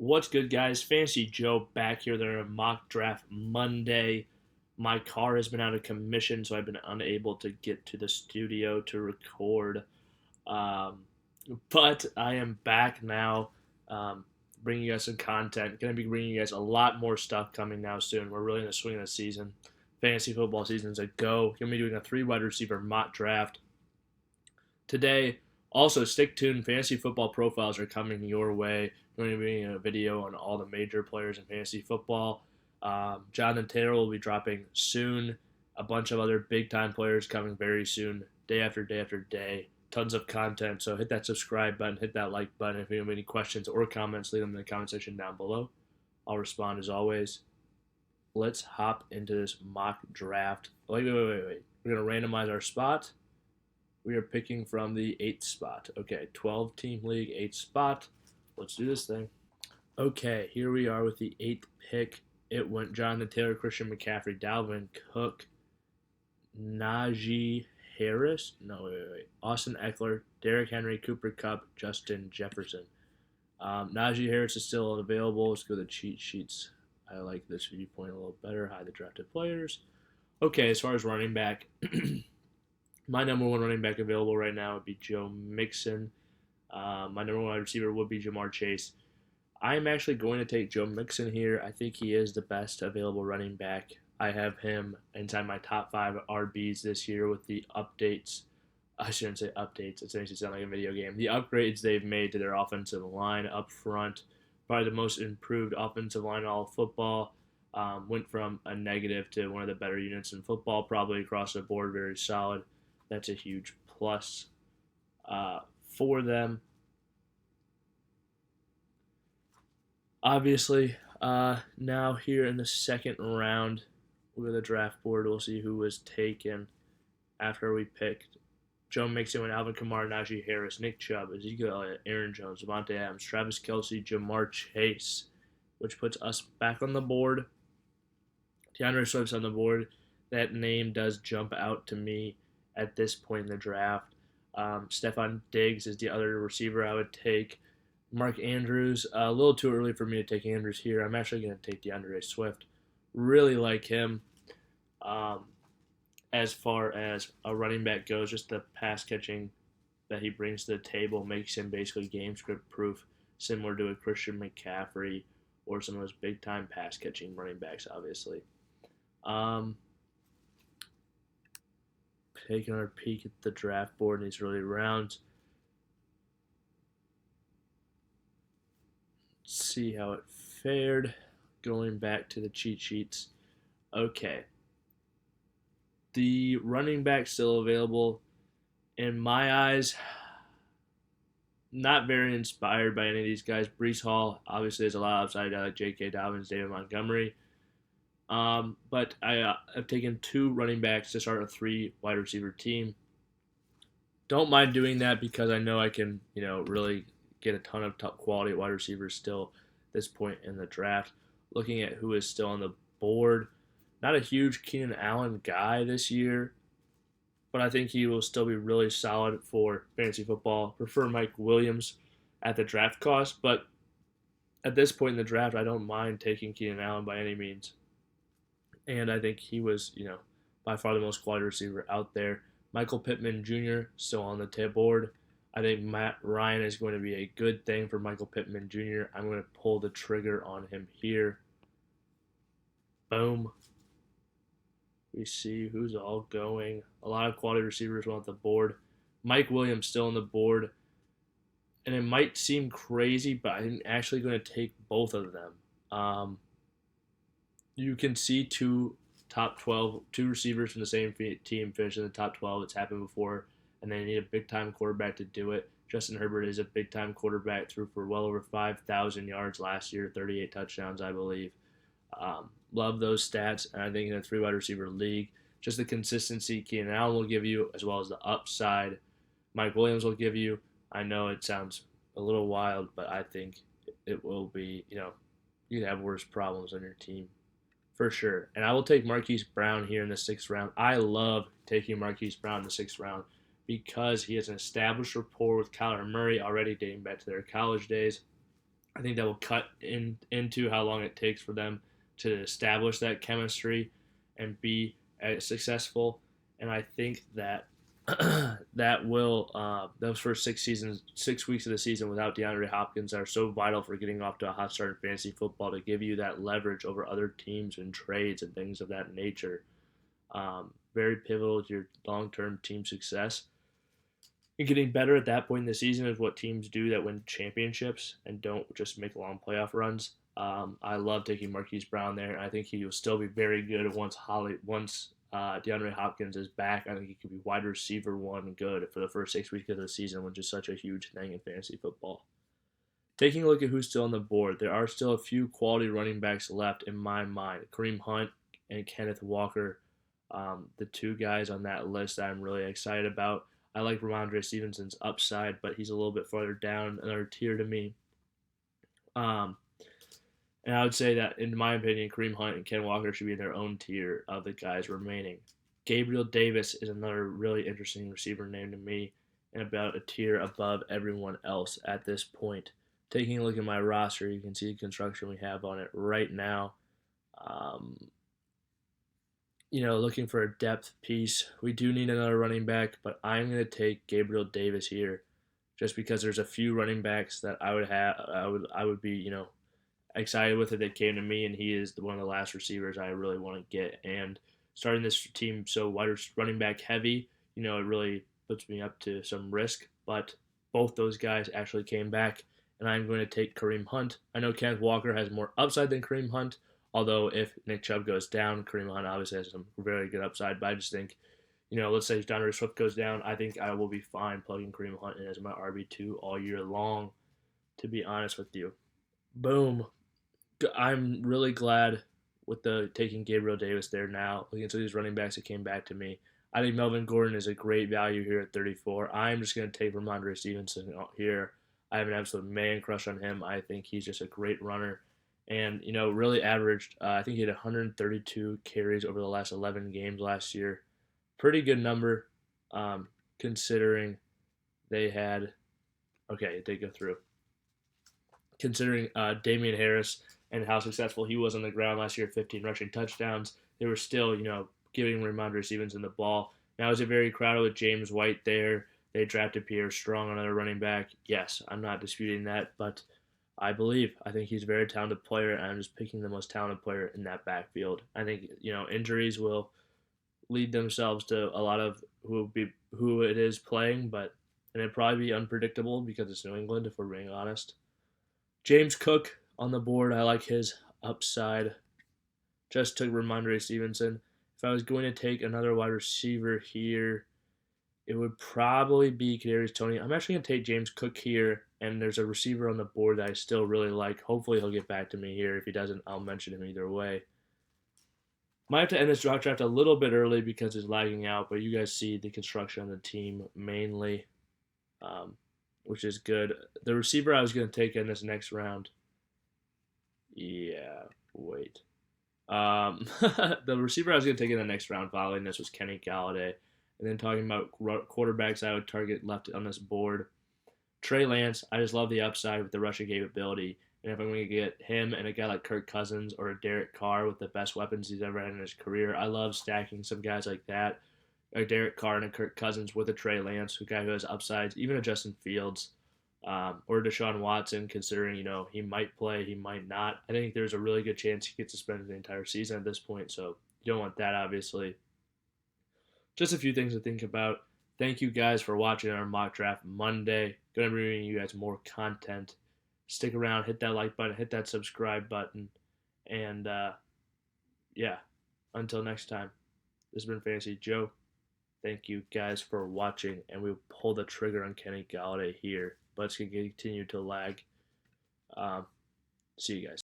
What's good, guys? Fancy Joe back here. They're a mock draft Monday. My car has been out of commission, so I've been unable to get to the studio to record. Um, but I am back now, um, bringing you guys some content. Going to be bringing you guys a lot more stuff coming now soon. We're really in the swing of the season. Fantasy football season's a go. Going to be doing a three wide receiver mock draft today. Also, stick tuned. Fantasy football profiles are coming your way. We're going to be doing a video on all the major players in fantasy football. Jonathan Taylor will be dropping soon. A bunch of other big time players coming very soon, day after day after day. Tons of content. So hit that subscribe button, hit that like button. If you have any questions or comments, leave them in the comment section down below. I'll respond as always. Let's hop into this mock draft. Wait. We're going to randomize our spot. We are picking from the 8th spot. Okay, 12-team league, 8th spot. Let's do this thing. Okay, here we are with the 8th pick. It went Jonathan Taylor, Christian McCaffrey, Dalvin Cook, Najee Harris. Wait. Austin Eckler, Derrick Henry, Cooper Kupp, Justin Jefferson. Najee Harris is still available. Let's go to the cheat sheets. I like this viewpoint a little better. Hide the drafted players. Okay, as far as running back, my number one running back available right now would be Joe Mixon. My number one wide receiver would be Jamar Chase. I am actually going to take Joe Mixon here. I think he is the best available running back. I have him inside my top 5 RBs this year with the updates. I shouldn't say updates. It makes it sound like a video game. The upgrades they've made to their offensive line up front. Probably the most improved offensive line in all of football. Went from a negative to one of the better units in football. Probably across the board, very solid. That's a huge plus for them. Obviously, now here in the second round with the draft board, we'll see who was taken after we picked Joe Mixon, Alvin Kamara, Najee Harris, Nick Chubb, Ezekiel Elliott, Aaron Jones, Devontae Adams, Travis Kelce, Jamar Chase, which puts us back on the board. DeAndre Swift's on the board. That name does jump out to me at this point in the draft. Stephon Diggs is the other receiver I would take. Mark Andrews, a little too early for me to take Andrews here. I'm actually going to take DeAndre Swift. Really like him. As far as a running back goes, just the pass catching that he brings to the table makes him basically game script proof, similar to a Christian McCaffrey or some of those big time pass catching running backs, obviously. Taking our peek at the draft board in these early rounds. Let's see how it fared. Going back to the cheat sheets. Okay. The running back still available. In my eyes, not very inspired by any of these guys. Breece Hall, obviously, there's a lot of upside. I like J.K. Dobbins, David Montgomery. But I have taken 2 running backs to start a 3 wide receiver team. Don't mind doing that because I know I can, really get a ton of top quality wide receivers still at this point in the draft. Looking at who is still on the board, not a huge Keenan Allen guy this year, but I think he will still be really solid for fantasy football. Prefer Mike Williams at the draft cost, but at this point in the draft, I don't mind taking Keenan Allen by any means. And I think he was, by far the most quality receiver out there. Michael Pittman Jr. still on the board. I think Matt Ryan is going to be a good thing for Michael Pittman Jr. I'm going to pull the trigger on him here. Boom. We see who's all going. A lot of quality receivers on the board. Mike Williams still on the board. And it might seem crazy, but I'm actually going to take both of them. You can see 2 receivers from the same team finish in the top 12. It's happened before, and they need a big-time quarterback to do it. Justin Herbert is a big-time quarterback, threw for well over 5,000 yards last year, 38 touchdowns, I believe. Love those stats, and I think in a 3 wide receiver league, just the consistency Keenan Allen will give you, as well as the upside Mike Williams will give you. I know it sounds a little wild, but I think it will be, you'd have worse problems on your team. For sure. And I will take Marquise Brown here in the 6th round. I love taking Marquise Brown in the 6th round because he has an established rapport with Kyler Murray already dating back to their college days. I think that will cut into how long it takes for them to establish that chemistry and be successful. And I think that that will those first 6 weeks of the season without DeAndre Hopkins are so vital for getting off to a hot start in fantasy football to give you that leverage over other teams and trades and things of that nature. Very pivotal to your long-term team success. And getting better at that point in the season is what teams do that win championships and don't just make long playoff runs. I love taking Marquise Brown there. I think he will still be very good once DeAndre Hopkins is back. I think he could be wide receiver one good for the first 6 weeks of the season, which is such a huge thing in fantasy football. Taking a look at who's still on the board, there are still a few quality running backs left in my mind. Kareem Hunt and Kenneth Walker, the two guys on that list that I'm really excited about. I like Ramondre Stevenson's upside, but he's a little bit farther down another tier to me. Um, and I would say that, in my opinion, Kareem Hunt and Ken Walker should be in their own tier of the guys remaining. Gabriel Davis is another really interesting receiver name to me, and about a tier above everyone else at this point. Taking a look at my roster, you can see the construction we have on it right now. Um, looking for a depth piece. We do need another running back, but I'm going to take Gabriel Davis here, just because there's a few running backs that I would have. I would be excited with it that came to me, and he is one of the last receivers I really want to get. And starting this team so wide running back heavy, it really puts me up to some risk. But both those guys actually came back, and I'm going to take Kareem Hunt. I know Kenneth Walker has more upside than Kareem Hunt, although if Nick Chubb goes down, Kareem Hunt obviously has some very good upside. But I just think, let's say DeAndre Swift goes down, I think I will be fine plugging Kareem Hunt in as my RB2 all year long, to be honest with you. Boom. I'm really glad with the taking Gabriel Davis there now. Looking at these running backs that came back to me, I think Melvin Gordon is a great value here at 34. I'm just going to take Ramondre Stevenson here. I have an absolute man crush on him. I think he's just a great runner, and really averaged. I think he had 132 carries over the last 11 games last year. Pretty good number, considering they had. Okay, they go through. Considering Damian Harris and how successful he was on the ground last year, 15 rushing touchdowns, they were still, giving Ramondre Stevenson the ball. Now, is it very crowded with James White there? They drafted Pierre Strong, another running back. Yes, I'm not disputing that, but I think he's a very talented player, and I'm just picking the most talented player in that backfield. I think, injuries will lead themselves to a lot of who it is playing, and it'd probably be unpredictable because it's New England, if we're being honest. James Cook on the board. I like his upside. Just took Ramondre Stevenson. If I was going to take another wide receiver here, it would probably be Kadarius Toney. I'm actually going to take James Cook here, and there's a receiver on the board that I still really like. Hopefully he'll get back to me here. If he doesn't, I'll mention him either way. Might have to end this draft a little bit early because it's lagging out, but you guys see the construction on the team mainly, which is good. The receiver I was going to take in this next round, wait. The receiver I was going to take in the next round following this was Kenny Galladay. And then talking about quarterbacks I would target left on this board, Trey Lance, I just love the upside with the rushing capability. And if I'm going to get him and a guy like Kirk Cousins or a Derek Carr with the best weapons he's ever had in his career, I love stacking some guys like that, a Derek Carr and a Kirk Cousins with a Trey Lance, a guy who has upsides, even a Justin Fields or Deshaun Watson, considering, he might play, he might not. I think there's a really good chance he gets suspended the entire season at this point, so you don't want that, obviously. Just a few things to think about. Thank you guys for watching our mock draft Monday. Going to be bringing you guys more content. Stick around, hit that like button, hit that subscribe button, and until next time, this has been Fantasy Joe. Thank you guys for watching, and we'll pull the trigger on Kenny Galladay here, but it's going to continue to lag. See you guys.